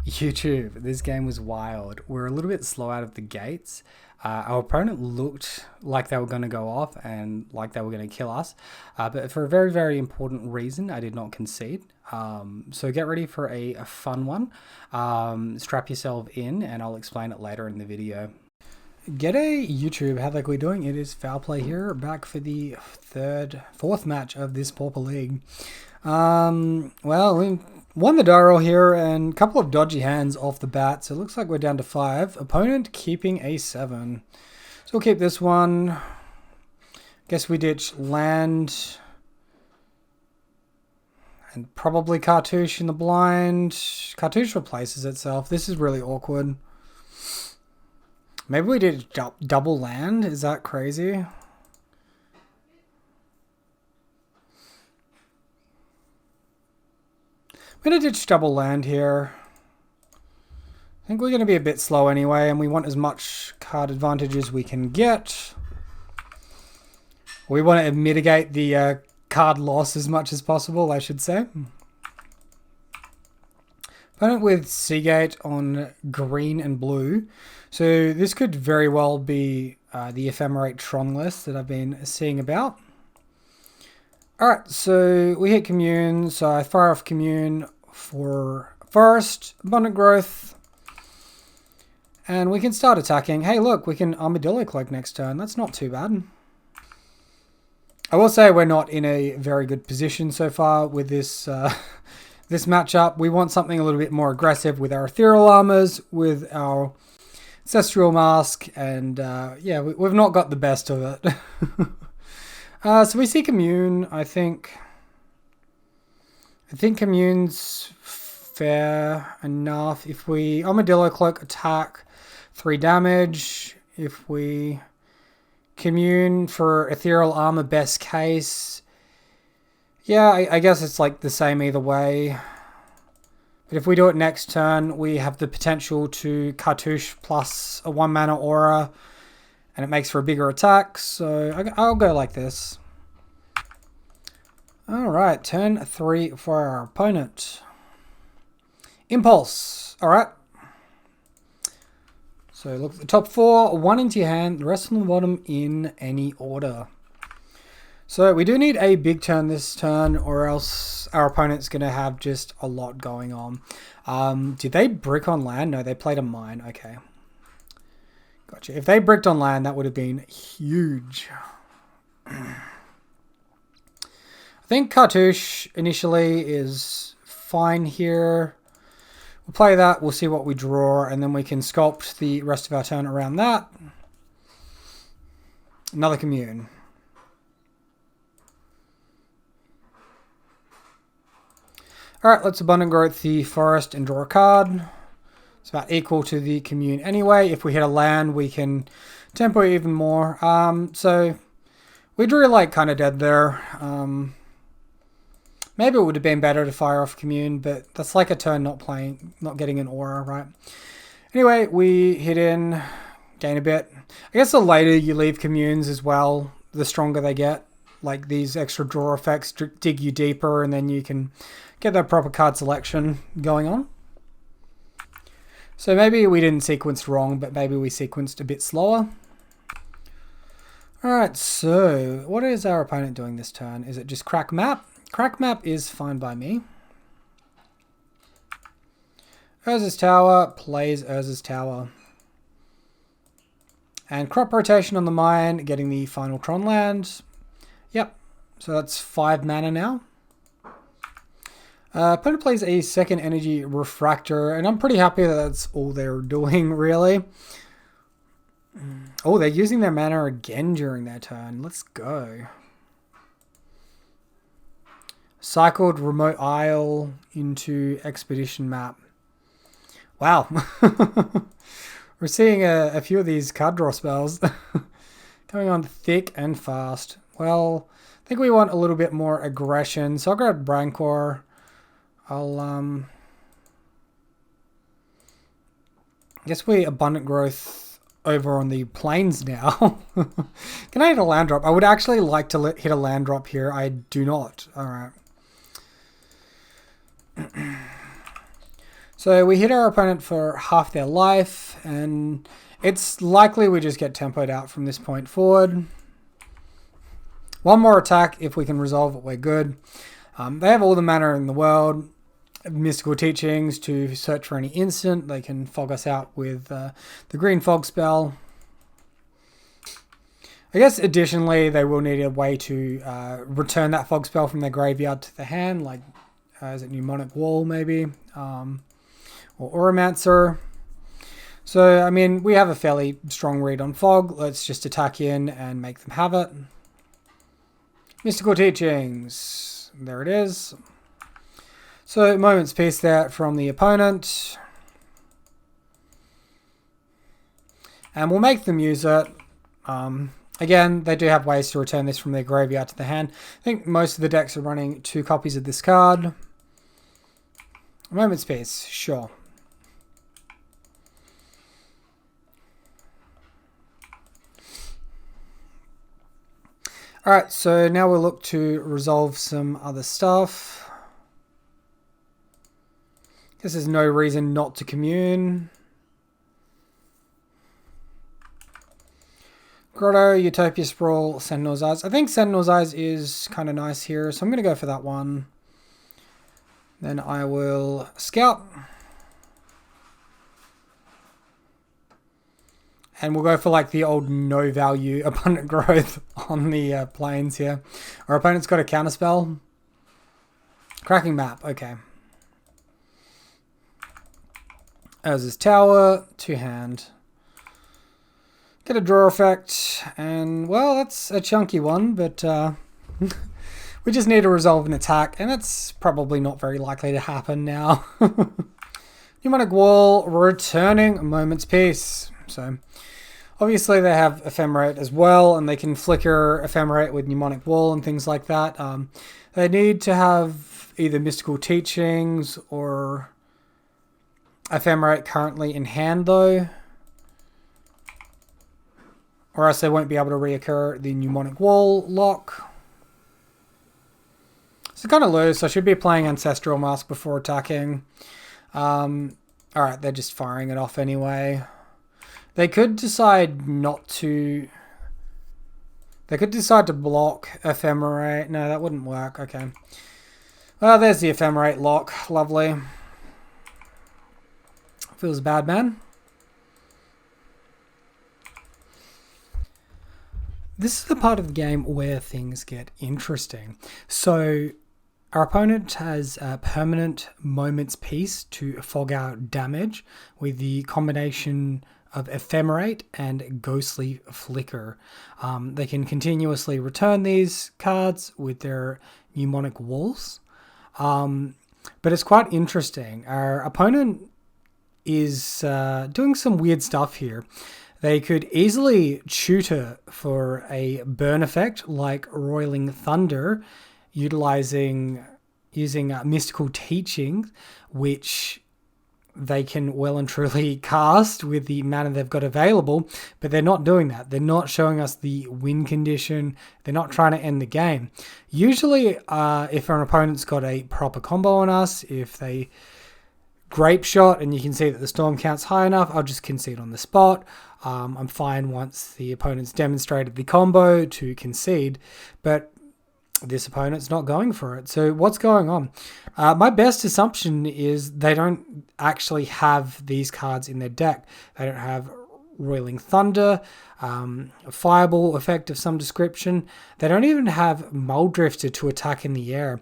YouTube, this game was wild. We're a little bit slow out of the gates. Our opponent looked like they were going to go off and like they were going to kill us. But for a very, very important reason, I did not concede. So get ready for a fun one. Strap yourself in and I'll explain it later in the video. G'day YouTube, how the heck are we doing? It is Foul Play here, back for the fourth match of this Pauper League. Well, we won the die roll here and a couple of dodgy hands off the bat, so it looks like we're down to 5. Opponent keeping a 7. So we'll keep this one. Guess we ditch land. And probably Cartouche in the blind. Cartouche replaces itself. This is really awkward. Maybe we did double land. Is that crazy? I'm going to ditch double land here. I think we're going to be a bit slow anyway, and we want as much card advantage as we can get. We want to mitigate the card loss as much as possible, I should say. Opponent with Seagate on green and blue. So this could very well be the Ephemerate Tron list that I've been seeing about. Alright, so we hit Commune, so I fire off Commune for Forest, Abundant Growth, and we can start attacking. Hey look, we can Armadillo Cloak next turn, that's not too bad. I will say we're not in a very good position so far with this this matchup. We want something a little bit more aggressive with our Ethereal Armors, with our Ancestral Mask, and yeah, we've not got the best of it. So we see Commune. I think Commune's fair enough. If we Armadillo Cloak attack, 3 damage. If we Commune for Ethereal Armor, best case. Yeah, I guess it's like the same either way. But if we do it next turn, we have the potential to Cartouche plus a 1-mana aura, and it makes for a bigger attack, so I'll go like this. Alright, turn 3 for our opponent. Impulse. Alright. So look at the top 4, 1 into your hand, the rest on the bottom in any order. So we do need a big turn this turn, or else our opponent's going to have just a lot going on. Did they brick on land? No, they played a mine. Okay. Gotcha. If they bricked on land, that would have been huge. I think Cartouche initially is fine here. We'll play that, we'll see what we draw, and then we can sculpt the rest of our turn around that. Another Commune. Alright, let's Abundant Growth the Forest and draw a card. It's about equal to the Commune anyway. If we hit a land, we can tempo even more. So we drew like kind of dead there. Maybe it would have been better to fire off Commune, but that's like a turn not getting an aura, right? Anyway, we hit in, gain a bit. I guess the later you leave Communes as well, the stronger they get. Like these extra draw effects dig you deeper, and then you can get that proper card selection going on. So maybe we didn't sequence wrong, but maybe we sequenced a bit slower. Alright, so what is our opponent doing this turn? Is it just Crack Map? Crack Map is fine by me. Urza's Tower plays Urza's Tower. And Crop Rotation on the mine, getting the final Tron land. Yep, so that's 5 mana now. Opponent plays a second Energy Refractor, and I'm pretty happy that that's all they're doing, really. Oh, they're using their mana again during their turn. Let's go. Cycled Remote Isle into Expedition Map. Wow. We're seeing a few of these card draw spells coming on thick and fast. Well, I think we want a little bit more aggression, so I'll grab Brancor. I guess we Abundant Growth over on the plains now. Can I hit a land drop? I would actually like to hit a land drop here. I do not. Alright. So we hit our opponent for half their life, and it's likely we just get tempoed out from this point forward. One more attack, if we can resolve it, we're good. They have all the mana in the world, mystical teachings to search for any instant. They can fog us out with the green fog spell. I guess additionally they will need a way to return that fog spell from their graveyard to the hand, like is it Mnemonic Wall maybe, or Oromancer. So I mean we have a fairly strong read on fog. Let's just attack in and make them have it. Mystical teachings, there it is. So Moment's Peace there from the opponent, and we'll make them use it. Again, they do have ways to return this from their graveyard to the hand. I think most of the decks are running 2 copies of this card. Moment's Peace, sure. Alright, so now we'll look to resolve some other stuff. Guess there's no reason not to commune. Grotto, Utopia Sprawl, Sentinel's Eyes. I think Sentinel's Eyes is kind of nice here, so I'm going to go for that one. Then I will Scout. And we'll go for like the old no value abundant growth on the planes here. Our opponent's got a counterspell. Cracking Map, okay. As his tower, 2-hand. Get a draw effect, and well, that's a chunky one, but we just need to resolve an attack, and that's probably not very likely to happen now. Mnemonic Wall, returning Moment's Peace. So obviously they have Ephemerate as well, and they can flicker Ephemerate with Mnemonic Wall and things like that. They need to have either Mystical Teachings or Ephemerate currently in hand though, or else they won't be able to reoccur the Mnemonic Wall lock. So kind of loose. I should be playing Ancestral Mask before attacking. Alright, they're just firing it off anyway. They could decide not to... They could decide to block Ephemerate. No, that wouldn't work. Okay. Well, there's the Ephemerate lock. Lovely. Feels bad, man. This is the part of the game where things get interesting. So our opponent has a permanent Moment's Peace to fog out damage with the combination of Ephemerate and Ghostly Flicker. They can continuously return these cards with their Mnemonic Walls. But it's quite interesting. Our opponent is doing some weird stuff here. They could easily tutor for a burn effect like Roiling Thunder, using Mystical Teachings, which they can well and truly cast with the mana they've got available, but they're not doing that. They're not showing us the win condition. They're not trying to end the game. Usually, if an opponent's got a proper combo on us, if they Grape Shot and you can see that the storm count's high enough, I'll just concede on the spot. I'm fine once the opponent's demonstrated the combo to concede, but this opponent's not going for it. So what's going on? My best assumption is they don't actually have these cards in their deck. They don't have Roiling Thunder, a Fireball effect of some description. They don't even have Muldrifter to attack in the air.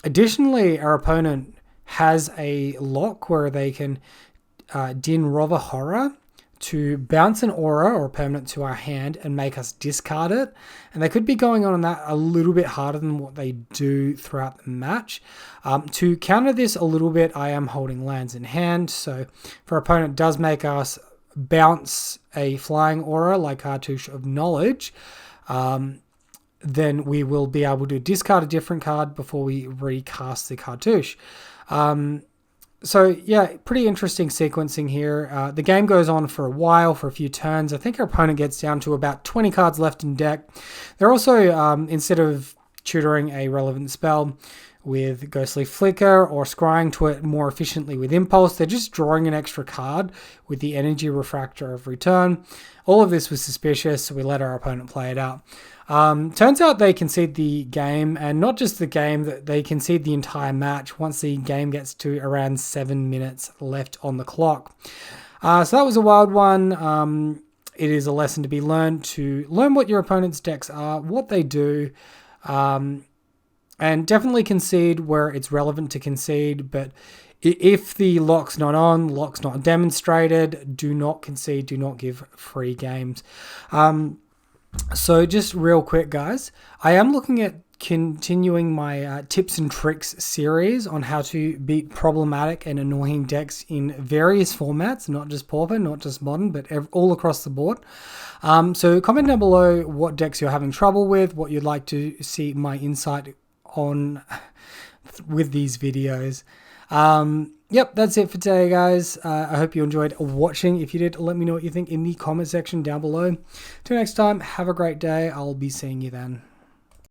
Additionally, our opponent has a lock where they can Din Rova Horror to bounce an aura or a permanent to our hand and make us discard it. And they could be going on that a little bit harder than what they do throughout the match. To counter this a little bit, I am holding lands in hand. So if our opponent does make us bounce a flying aura like Cartouche of Knowledge, then we will be able to discard a different card before we recast the Cartouche. So yeah, pretty interesting sequencing here. The game goes on for a while, for a few turns. I think our opponent gets down to about 20 cards left in deck. They're also, instead of tutoring a relevant spell, with Ghostly Flicker or scrying to it more efficiently with Impulse. They're just drawing an extra card with the Energy Refractor every turn. All of this was suspicious, so we let our opponent play it out. Turns out they concede the game, and not just the game, that they concede the entire match once the game gets to around 7 minutes left on the clock. So that was a wild one. It is a lesson to be learned, to learn what your opponent's decks are, what they do, and definitely concede where it's relevant to concede. But if the lock's not on, lock's not demonstrated, do not concede, do not give free games. So just real quick, guys, I am looking at continuing my tips and tricks series on how to beat problematic and annoying decks in various formats, not just Pauper, not just Modern, but all across the board. So comment down below what decks you're having trouble with, what you'd like to see my insight on with these videos. Yep, that's it for today, guys. I hope you enjoyed watching. If you did, let me know what you think in the comment section down below. Till next time, have a great day. I'll be seeing you then.